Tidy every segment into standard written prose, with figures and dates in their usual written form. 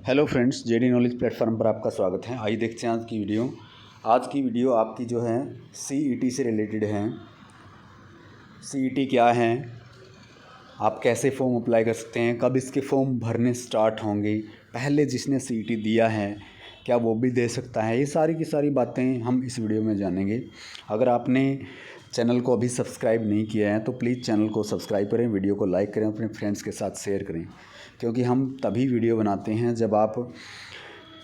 Hello friends, JD knowledge platform पर आपका स्वागत है। आइए देखते हैं आज की वीडियो आपकी जो है सीईटी से रिलेटेड है। सीईटी क्या है, आप कैसे फॉर्म अप्लाई कर सकते हैं, कब इसके फॉर्म भरने स्टार्ट होंगे, पहले जिसने सीईटी दिया है क्या वो भी दे सकता है, ये सारी की सारी बातें हम इस वीडियो में जानेंगे। अगर आपने चैनल को अभी सब्सक्राइब नहीं किया है तो प्लीज़ चैनल को सब्सक्राइब करें, वीडियो को लाइक करें, अपने फ्रेंड्स के साथ शेयर करें, क्योंकि हम तभी वीडियो बनाते हैं जब आप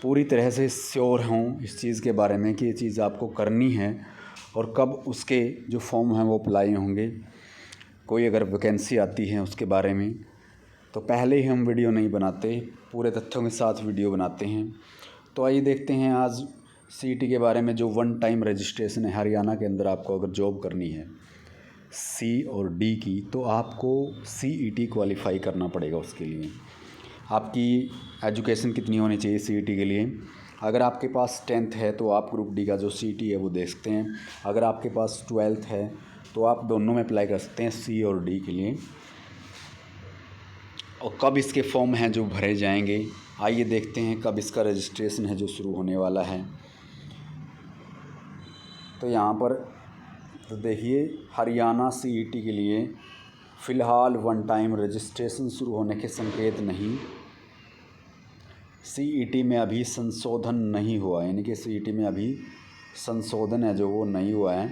पूरी तरह से श्योर हों इस चीज़ के बारे में कि ये चीज़ आपको करनी है और कब उसके जो फॉर्म हैं वो अप्लाई होंगे। कोई अगर वैकेंसी आती है उसके बारे में तो पहले ही हम वीडियो नहीं बनाते, पूरे तथ्यों के साथ वीडियो बनाते हैं। तो आइए देखते हैं आज सीईटी के बारे में। जो वन टाइम रजिस्ट्रेशन है हरियाणा के अंदर, आपको अगर जॉब करनी है सी और डी की तो आपको सीईटी क्वालिफाई करना पड़ेगा। उसके लिए आपकी एजुकेशन कितनी होनी चाहिए सीईटी के लिए? अगर आपके पास 10th है तो आप ग्रुप डी का जो सीईटी है वो दे सकते हैं। अगर आपके पास 12th है तो आप दोनों में अप्लाई कर सकते हैं, सी और डी के लिए। और कब इसके फॉर्म हैं जो भरे जाएंगे, आइए देखते हैं कब इसका रजिस्ट्रेशन है जो शुरू होने वाला है। तो यहाँ पर तो देखिए, हरियाणा सीईटी के लिए फ़िलहाल वन टाइम रजिस्ट्रेशन शुरू होने के संकेत नहीं। सीईटी में अभी संशोधन नहीं हुआ, यानी कि सीईटी में अभी संशोधन है जो वो नहीं हुआ है।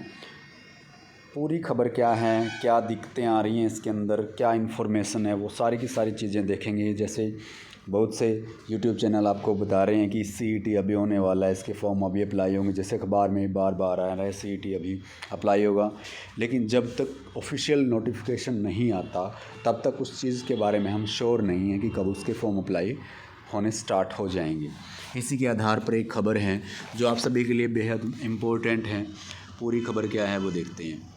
पूरी खबर क्या है, क्या दिक्कतें आ रही हैं इसके अंदर, क्या इन्फॉर्मेशन है, वो सारी की सारी चीज़ें देखेंगे। जैसे बहुत से यूट्यूब चैनल आपको बता रहे हैं कि सीईटी अभी होने वाला है, इसके फॉर्म अभी अप्लाई होंगे। जैसे अखबार में बार बार आ रहा है सीईटी अभी अप्लाई होगा, लेकिन जब तक ऑफिशियल नोटिफिकेशन नहीं आता तब तक उस चीज़ के बारे में हम श्योर नहीं हैं कि कब उसके फॉर्म अप्लाई होने स्टार्ट हो जाएंगे। इसी के आधार पर एक खबर है जो आप सभी के लिए बेहद इम्पोर्टेंट है। पूरी खबर क्या है वो देखते हैं।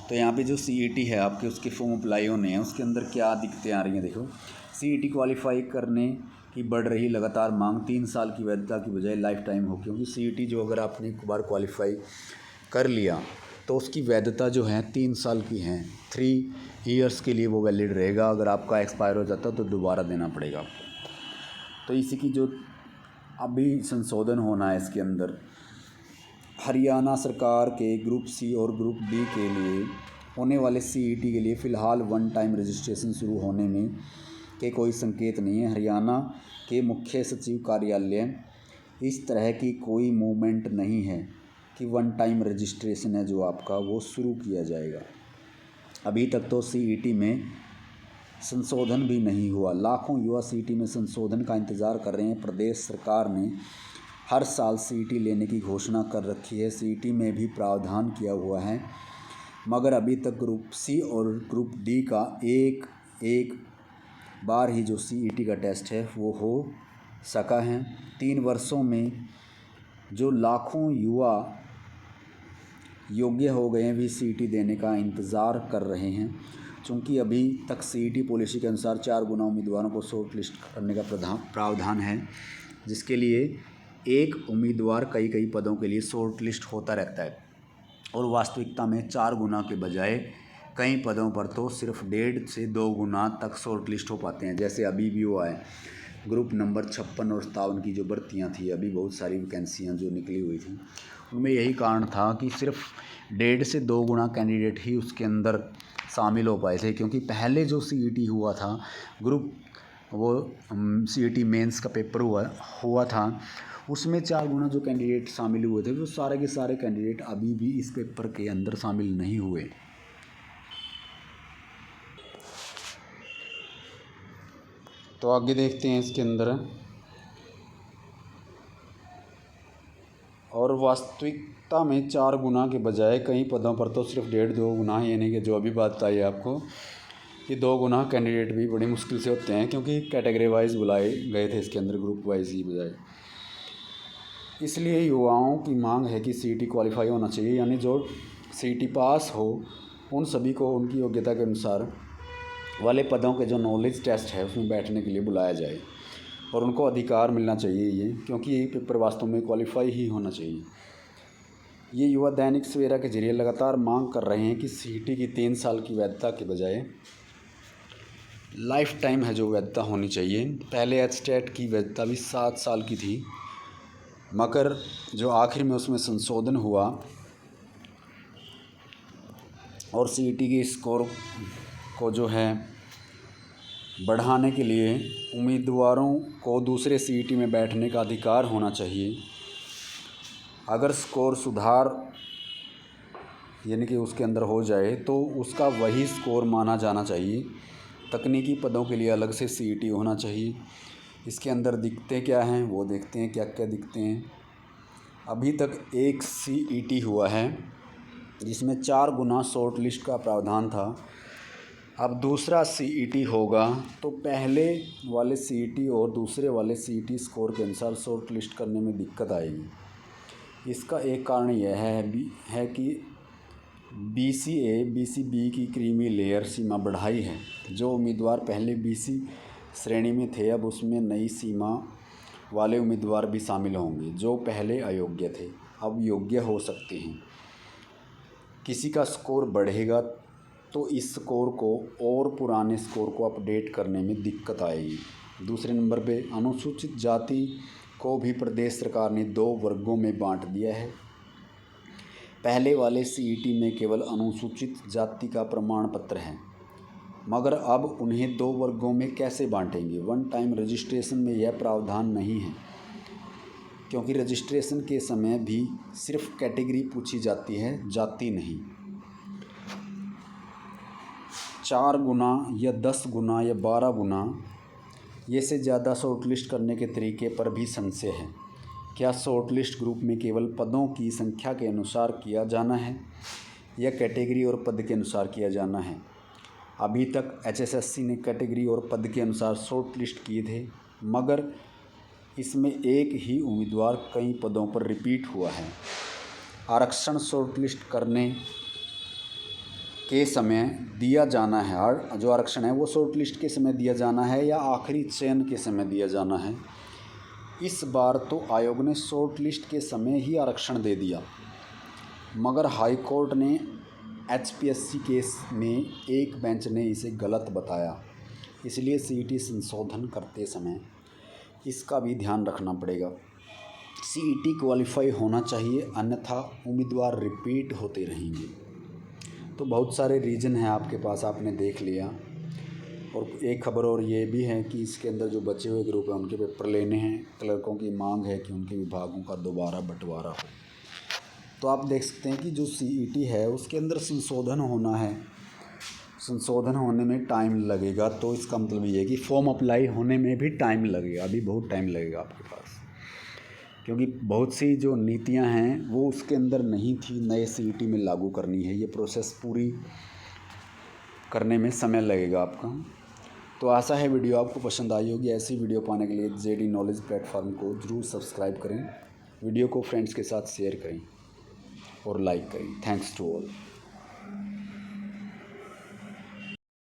तो यहाँ पे जो सीईटी है आपके, उसके फॉर्म अप्लाई होने हैं, उसके अंदर क्या दिक्कतें आ रही हैं देखो। सीईटी क्वालिफाई करने की बढ़ रही लगातार मांग, 3 साल की वैधता की बजाय लाइफ टाइम हो। क्योंकि सीईटी जो अगर आपने एक बार क्वालिफाई कर लिया तो उसकी वैधता जो है 3 साल की है, 3 ईयर्स के लिए वो वैलिड रहेगा। अगर आपका एक्सपायर हो जाता तो दोबारा देना पड़ेगा आपको। तो इसी की जो अभी संशोधन होना है इसके अंदर, हरियाणा सरकार के ग्रुप सी और ग्रुप डी के लिए होने वाले सीईटी के लिए फ़िलहाल वन टाइम रजिस्ट्रेशन शुरू होने में के कोई संकेत नहीं है। हरियाणा के मुख्य सचिव कार्यालय इस तरह की कोई मूवमेंट नहीं है कि वन टाइम रजिस्ट्रेशन है जो आपका वो शुरू किया जाएगा। अभी तक तो सीईटी में संशोधन भी नहीं हुआ। लाखों युवा सीईटी में संशोधन का इंतज़ार कर रहे हैं। प्रदेश सरकार ने हर साल सीईटी लेने की घोषणा कर रखी है, सीईटी में भी प्रावधान किया हुआ है, मगर अभी तक ग्रुप सी और ग्रुप डी का एक बार ही जो सीईटी का टेस्ट है वो हो सका है। 3 वर्षों में जो लाखों युवा योग्य हो गए हैं भी सीईटी देने का इंतज़ार कर रहे हैं। चूँकि अभी तक सीईटी पॉलिसी के अनुसार 4 गुना उम्मीदवारों को शॉर्ट लिस्ट करने का प्रावधान है, जिसके लिए एक उम्मीदवार कई पदों के लिए शॉर्ट लिस्ट होता रहता है। और वास्तविकता में 4 गुना के बजाय कई पदों पर तो सिर्फ 1.5 से 2 गुना तक शॉर्ट लिस्ट हो पाते हैं। जैसे अभी भी हुआ है ग्रुप नंबर 56 और 57 की जो भर्तियाँ थी, अभी बहुत सारी वैकेंसियाँ जो निकली हुई थी, उनमें यही कारण था कि सिर्फ 1.5 से 2 गुना कैंडिडेट ही उसके अंदर शामिल हो पाए थे। क्योंकि पहले जो सीईटी हुआ था ग्रुप वो सीईटी मेंस का पेपर हुआ था, उसमें 4 गुना जो कैंडिडेट शामिल हुए थे वो सारे के सारे कैंडिडेट अभी भी इस पेपर के अंदर शामिल नहीं हुए। तो आगे देखते हैं इसके अंदर। और वास्तविकता में 4 गुना के बजाय कई पदों पर तो सिर्फ 1.5-2 गुना, यानी कि जो अभी बात आई आपको कि 2 गुना कैंडिडेट भी बड़ी मुश्किल से होते हैं, क्योंकि कैटेगरी वाइज बुलाए गए थे इसके अंदर, ग्रुप वाइज ही बजाय। इसलिए युवाओं की मांग है कि सीईटी क्वालिफाई होना चाहिए, यानी जो सीईटी पास हो उन सभी को उनकी योग्यता के अनुसार वाले पदों के जो नॉलेज टेस्ट है उसमें बैठने के लिए बुलाया जाए और उनको अधिकार मिलना चाहिए ये, क्योंकि ये पेपर वास्तव में क्वालिफाई ही होना चाहिए। ये युवा दैनिक सवेरा के जरिए लगातार मांग कर रहे हैं कि सीईटी की 3 साल की वैधता के बजाय लाइफ टाइम है जो वैधता होनी चाहिए। पहले एचटेट की वैधता भी 7 साल की थी, मगर जो आखिर में उसमें संशोधन हुआ और सीईटी के स्कोर को जो है बढ़ाने के लिए उम्मीदवारों को दूसरे सीईटी में बैठने का अधिकार होना चाहिए। अगर स्कोर सुधार यानी कि उसके अंदर हो जाए तो उसका वही स्कोर माना जाना चाहिए। तकनीकी पदों के लिए अलग से सीईटी होना चाहिए। इसके अंदर दिखते क्या हैं वो देखते हैं, क्या क्या दिखते हैं। अभी तक एक सीईटी हुआ है जिसमें 4 गुना शॉर्ट लिस्ट का प्रावधान था। अब दूसरा सीईटी होगा तो पहले वाले सीईटी और दूसरे वाले सीईटी स्कोर के अनुसार शॉर्ट लिस्ट करने में दिक्कत आएगी। इसका एक कारण यह है कि बीसीए बीसीबी की क्रीमी लेयर सीमा बढ़ाई है। जो उम्मीदवार पहले बीसी श्रेणी में थे अब उसमें नई सीमा वाले उम्मीदवार भी शामिल होंगे। जो पहले अयोग्य थे अब योग्य हो सकते हैं। किसी का स्कोर बढ़ेगा तो इस स्कोर को और पुराने स्कोर को अपडेट करने में दिक्कत आएगी। दूसरे नंबर पे अनुसूचित जाति को भी प्रदेश सरकार ने 2 वर्गों में बांट दिया है। पहले वाले सीईटी में केवल अनुसूचित जाति का प्रमाण पत्र है, मगर अब उन्हें 2 वर्गों में कैसे बांटेंगे। वन टाइम रजिस्ट्रेशन में यह प्रावधान नहीं है, क्योंकि रजिस्ट्रेशन के समय भी सिर्फ कैटेगरी पूछी जाती है, जाति नहीं। 4 गुना या 10 गुना या 12 गुना ये से ज़्यादा शॉर्टलिस्ट करने के तरीके पर भी संशय है। क्या शॉर्टलिस्ट ग्रुप में केवल पदों की संख्या के अनुसार किया जाना है या कैटेगरी और पद के अनुसार किया जाना है। अभी तक एचएसएससी ने कैटेगरी और पद के अनुसार शॉर्टलिस्ट किए थे, मगर इसमें एक ही उम्मीदवार कई पदों पर रिपीट हुआ है। आरक्षण शॉर्टलिस्ट करने के समय दिया जाना है, जो आरक्षण है वो शॉर्टलिस्ट के समय दिया जाना है या आखिरी चयन के समय दिया जाना है। इस बार तो आयोग ने शॉर्टलिस्ट के समय ही आरक्षण दे दिया, मगर हाई कोर्ट ने एचपीएससी केस में एक बेंच ने इसे गलत बताया। इसलिए सीईटी संशोधन करते समय इसका भी ध्यान रखना पड़ेगा। सीईटी क्वालिफाई होना चाहिए, अन्यथा उम्मीदवार रिपीट होते रहेंगे। तो बहुत सारे रीज़न हैं आपके पास, आपने देख लिया। और एक खबर और ये भी है कि इसके अंदर जो बचे हुए ग्रुप हैं उनके पेपर लेने हैं। क्लर्कों की मांग है कि उनके विभागों का दोबारा बंटवारा हो। तो आप देख सकते हैं कि जो सीईटी है उसके अंदर संशोधन होना है। संशोधन होने में टाइम लगेगा, तो इसका मतलब ये है कि फॉर्म अप्लाई होने में भी टाइम लगेगा। अभी बहुत टाइम लगेगा आपके पास, क्योंकि बहुत सी जो नीतियां हैं वो उसके अंदर नहीं थी, नए सीईटी में लागू करनी है। ये प्रोसेस पूरी करने में समय लगेगा आपका। तो आशा है वीडियो आपको पसंद आई होगी। ऐसी वीडियो पाने के लिए जेडी नॉलेज प्लेटफॉर्म को ज़रूर सब्सक्राइब करें, वीडियो को फ्रेंड्स के साथ शेयर करें और लाइक करें। Thanks to all.